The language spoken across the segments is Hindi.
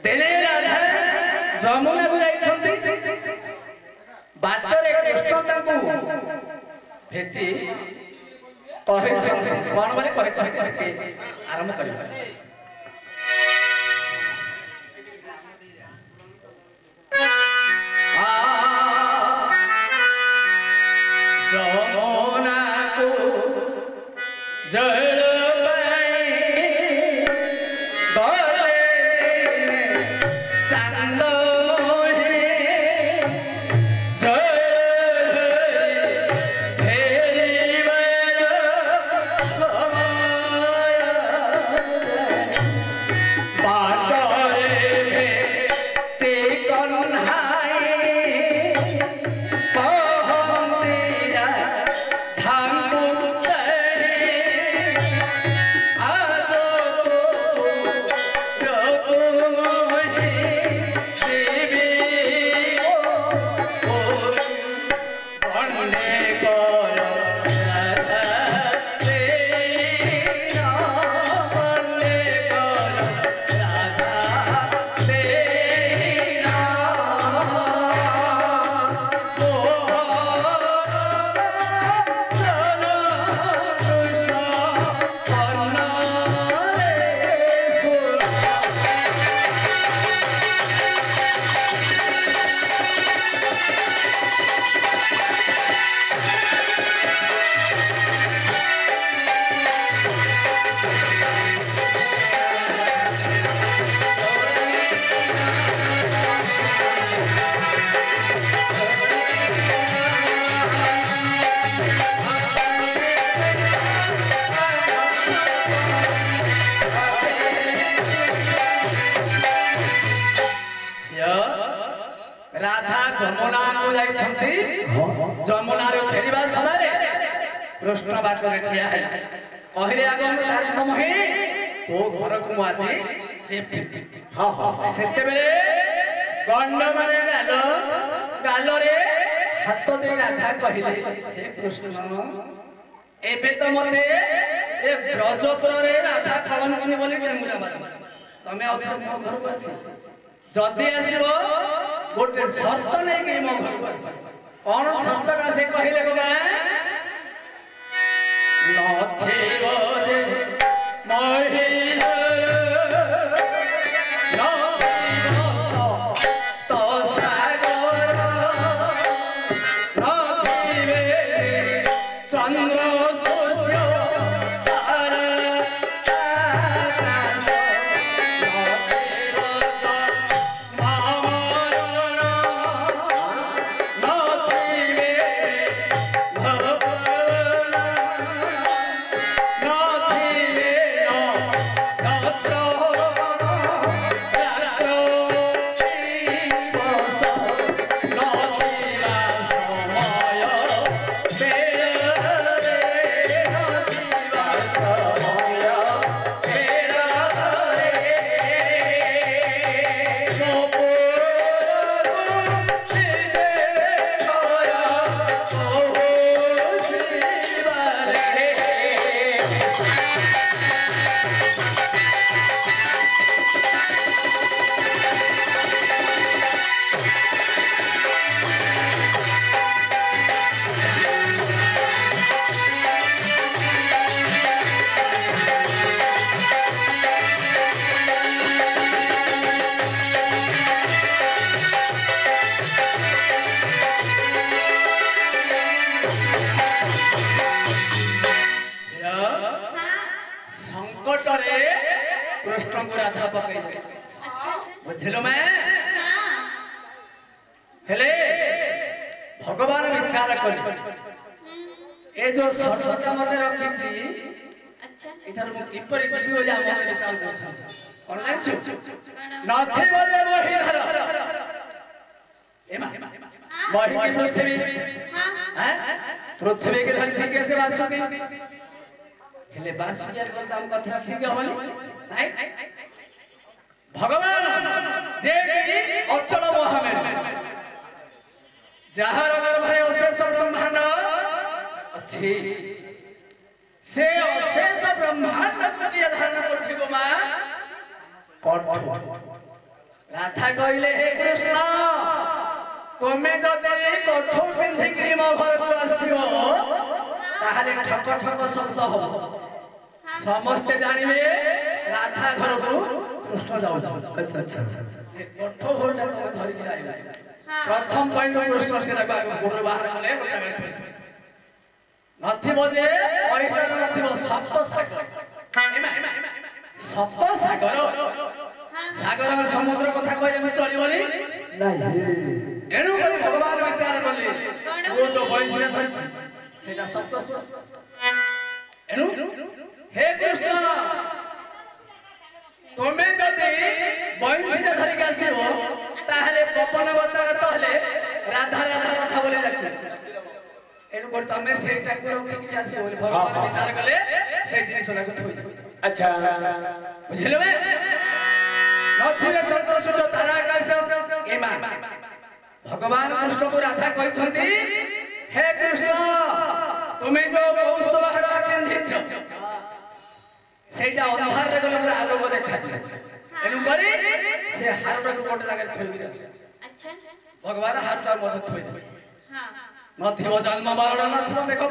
तेरे राधा जमुना को जाइछंती बाटरे कृष्ण तांकू भेटी कहिछंती कोन बोले कहिछंती आरंभ करिबा जमुना को जल राधा जमुना को जाइछंती जमुना रे फेरिबा समय कृष्ण बाट रे ठिया है कहले आगम तार महे तो घर को आजी जे हां हां सेते बेले गंड माने गालो रे हाथ दे राधा कहले हे कृष्ण एबे तो मते ए ब्रजपुर रे राधा कवन कोनी बोली टेंगुरा मार तमे और मो घर को आसी जदी आसीबो गोटे शर्त नहीं कि मो घर को आसी कौन शर्तटा से कहले गो बा नथेरो जे महिला कृष्ण को राधा पकई बुझिलो मैं हेले भगवान विचार कर ए जो सर्वता मते रखी थी अच्छा इधर मु किपरि जीवी हो जा मन विचार कर ऑनलाइन छु नाथे बोले वही धर एमा वही की पृथ्वी हैं पृथ्वी के धर छी कैसे वास सके हेले बास यार दाम कथा ठीक होनी भगवान जे अचल महामेरु जहार गर्भे अशेष ब्रह्मांड अच्छी से अशेष ब्रह्मांड को धारण करछि गो मां राधा कहले हे कृष्ण तुम्हें जदि कठ पिंधिकी मो घर को आसो ताहले ठक ठक शब्द हो समस्ते जानवे राधा घर को कृष्ण जाऊ कठ होलटा तुम धरिक आइला प्रथम पॉइंट कृष्ण से गोड़ बाहर कले नथिबो जे पहिला नथिबो सप्त सागर सप्त सागर सागर समुद्र कथा कहले चलिबनी नाही एणु कर भगवान विचार कले वो जो वैश्य धरती सेटा सप्त एणु हे कृष्ण तुम्हें जदि वैश्य धरिक आसीबो ताहले पवन बता तहले राधा राधा राधा बोले जाके एणु कर तमे से ठाकुर रखि आसीबो भगवान विचार कले से जिनिस लागो थोई अच्छा बुझले बे नथिले चंद्रसूर्य तारा आकाश एमा भगवान कृष्ण को राधा कहछंती हे कृष्ण तुम्हें जो कौस्तुभ हार पिंधिछ सेटा अंधार रे गले पूरा आलोक देखा एनु करी से हारटा को कोट जागे थोई गिरा अच्छा भगवान हारटा मध थोई हां नथिबो जन्म मरण नथिबो देखो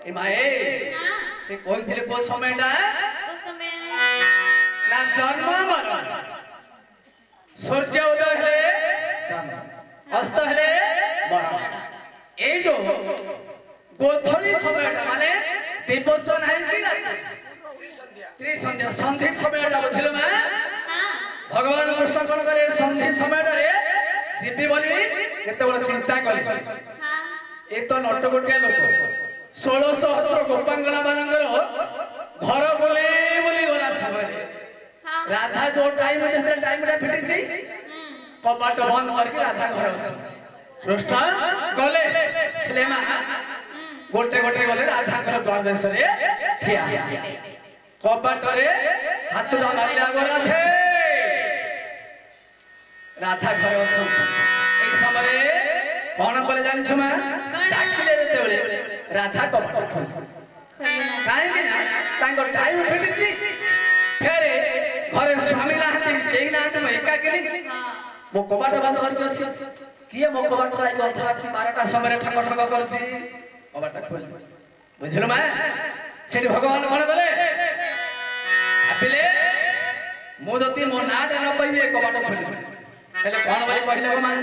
ए माए से कहिथिले को समयटा ना जन्म मरण सूर्य उदय हेले जन्म अस्त हेले मरण ए जो गोधली समयटा माने दिवस नाही कि रात त्रिसंध्या संधि समयटा बुझिलो मा भगवान कृष्ण कोन करे संधि समयटा रे जीवी बोली केते बड़ चिंता करे ए तो नट गोटिया लोक 16 सहस्र गोपांगना मानकर घर बोले बोली गला समय राधा जो टाइम जे टाइमटा फिटिची कपाट बंद करके राधा घर अछि कृष्ण गले लेमा गोटे गोटे गले राधा घर द्वार देश रे ठिया कपाट रे हाथटा मारिला गो राधे राधा घर अछि ए समय कोन करे जानि छ मा डाकिले जेते बेले राधा कपाट खोल काहे कि ना तांको टाइम फिटिची फेरे घरे स्वामी नाहती केही नाहती म एका केनी मो कबाट बंद करके अछि किए मो कबाट राई को अथराती 12टा समय ठक ठक करछि कबाट खोल बुझिलो मा सेठी भगवान कोन बोले भाबिले मो जति मो नाटा न कहिबे कबाट खोल हेले कोन बोले कहिले भगवान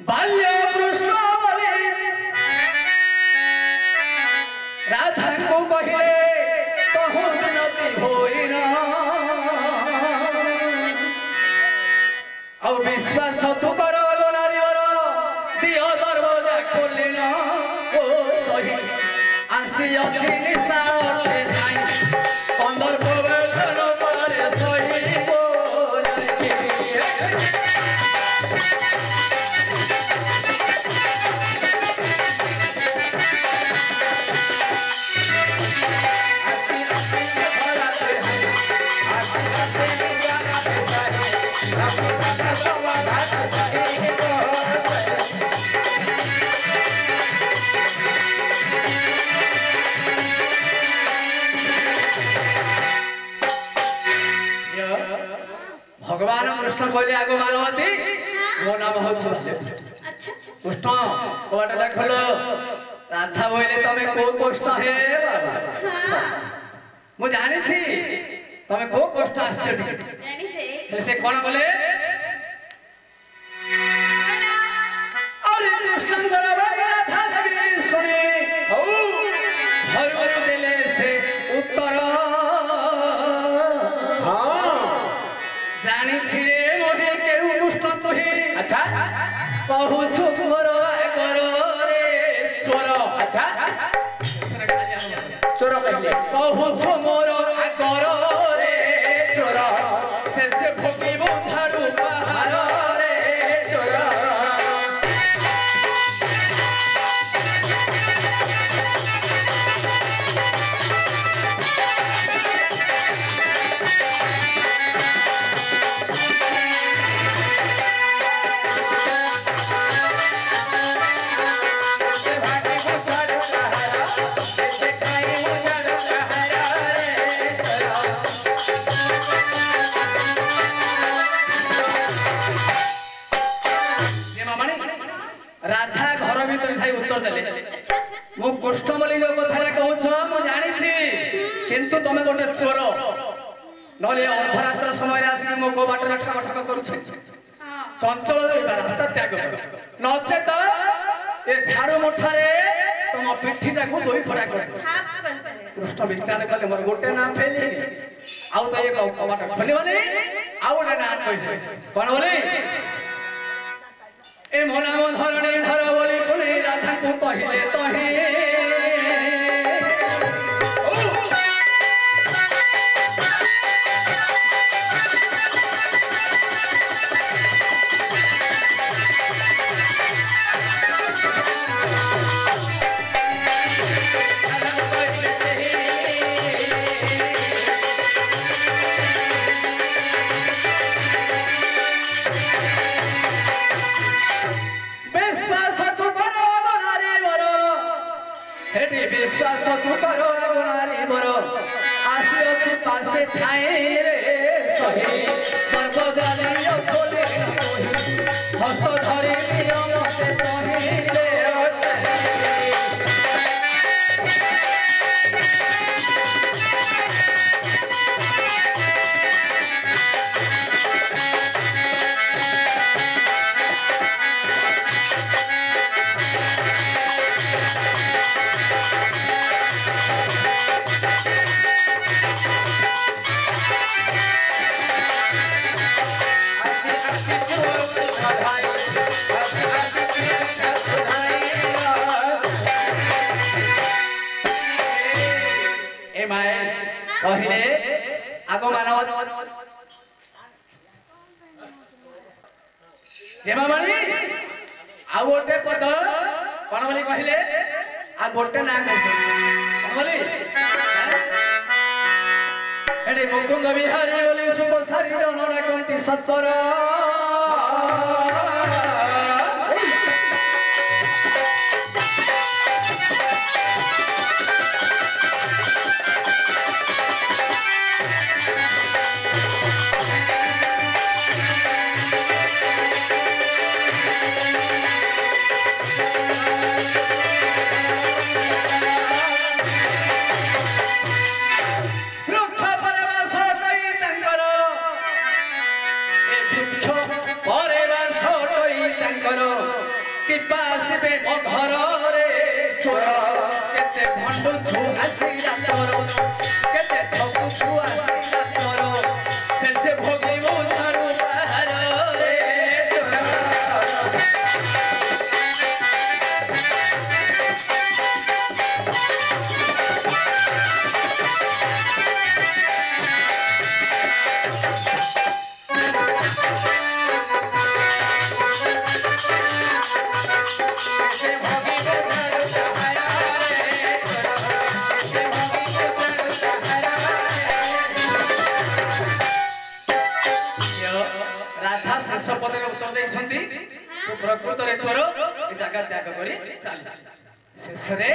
बाल्य कृष्ण बोले राधा को कहिले कहूँ विनती होइना और विश्वास तू करो नारीवर दियो दरवाजा खोलिना ओ सही आसी अछि निशा उठे जाई 15 बोल पारे सही बोलाई भगवान कृष्ण कहले आगो मानवती मो नाम होछ अच्छा कृष्ण कोटा खोलो राधा बोले तमे को कष्ट हे बाबा मु जानि छी तमे को कष्ट आश्चर्य जानि छे से कोन बोले अरे कृष्ण कर भाई राधा देवी सुने हो हर हर देले से उत्तर जानी छिरे मोहे केहू पुष्ट तुही अच्छा कहू छु मोर करो रे स्वर अच्छा स्वर कहले कहू छु मोर करो रे स्वर से फुकिबो झाड़ू पहाड़ रे चोर उत्तर देले मु कृष्णमल्ली जो कथा कहूछ मु जानिछि किंतु तमे गोटे चोर नले अर्धरात्र समय आसी मो को बाटर ठक ठक करूछ चंचल रास्ता त्याग कर नचेत ए झाड़ू मुठारे तुम पिठीटा को दोई फड़ा कर कृष्ण विचार कले मोर गोटे ना फेली आउ तो एक कबाट खोली माने आउ गोटे ना कहि कोन बोले ए मोना मो धरणी धर बोली पुनी राधा को कहिले तहे विश्वास तू करो गुनारी बरो आसी अछि पासे ठाए रे सही पर्व जालियो खोले हस्त धरि नियम से तहे रे कहले आगो मानव जेमा मानी आ गोटे पद कोन बोली कहले आ गोटे ना कोन बोली एडे मुकुंद बिहारी बोली सुख सारी जनरा कोंती सत्तर कि पास में मो घर रे चोर केते भंडु छु आसी रातर केते ठकु छु आसी रातर से भोगे मो झाड़ू बाहर रे शेष पदे उत्तर देइछंती प्रकृत रे चोर ए जगह त्याग करी चली शेष रे